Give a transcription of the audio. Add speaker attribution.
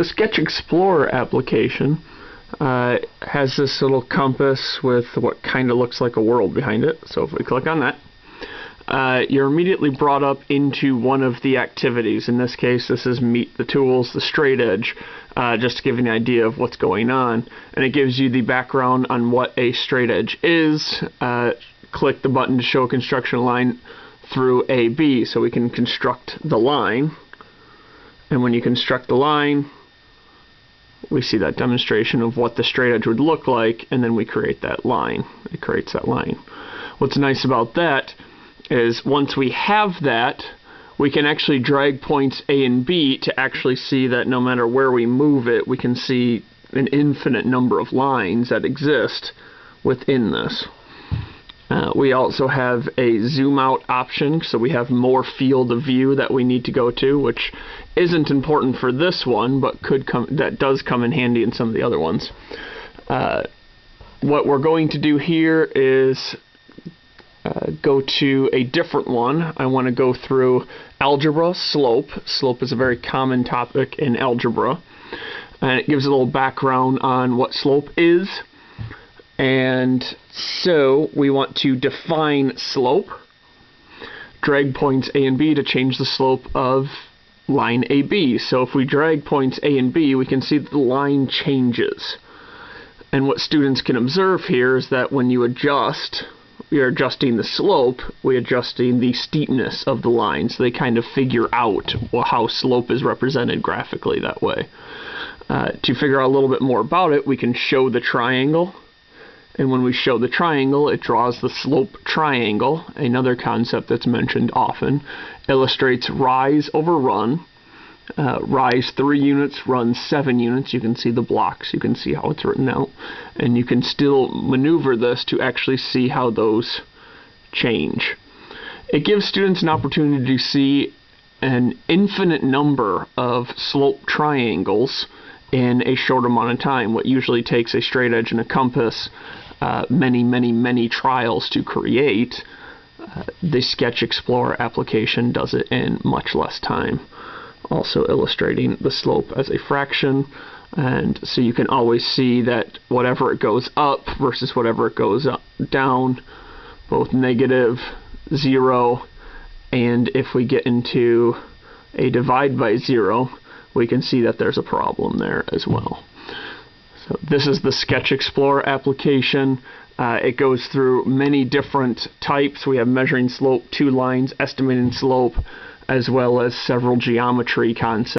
Speaker 1: The SketchExplorer application has this little compass with what kind of looks like a world behind it. So if we click on that, you're immediately brought up into one of the activities. In this case, this is Meet the Tools, the straight edge, just to give you an idea of what's going on. And it gives you the background on what a straight edge is. Click the button to show a construction line through AB, so we can construct the line. And when you construct the line, we see that demonstration of what the straight edge would look like, and then we create that line. It creates that line. What's nice about that is once we have that, we can actually drag points A and B to actually see that no matter where we move it, we can see an infinite number of lines that exist within this. We also have a zoom out option, so we have more field of view that we need to go to, which isn't important for this one, but that does come in handy in some of the other ones. What we're going to do here is go to a different one. I want to go through algebra, slope. Slope is a very common topic in algebra, and it gives a little background on what slope is. And so we want to define slope, drag points A and B to change the slope of line AB. So if we drag points A and B, we can see that the line changes. And what students can observe here is that when you adjust, you're adjusting the slope, we're adjusting the steepness of the line. So they kind of figure out how slope is represented graphically that way. To figure out a little bit more about it, we can show the triangle. And when we show the triangle, it draws the slope triangle, another concept that's mentioned often. Illustrates rise over run. Rise 3 units, run 7 units. You can see the blocks. You can see how it's written out. And you can still maneuver this to actually see how those change. It gives students an opportunity to see an infinite number of slope triangles in a short amount of time. What usually takes a straight edge and a compass many trials to create, the SketchExplorer application does it in much less time. Also illustrating the slope as a fraction, and so you can always see that whatever it goes up versus whatever it goes down, both negative, 0, and if we get into a divide by 0, we can see that there's a problem there as well. So this is the SketchExplorer application. It goes through many different types. We have measuring slope, 2 lines, estimating slope, as well as several geometry concepts.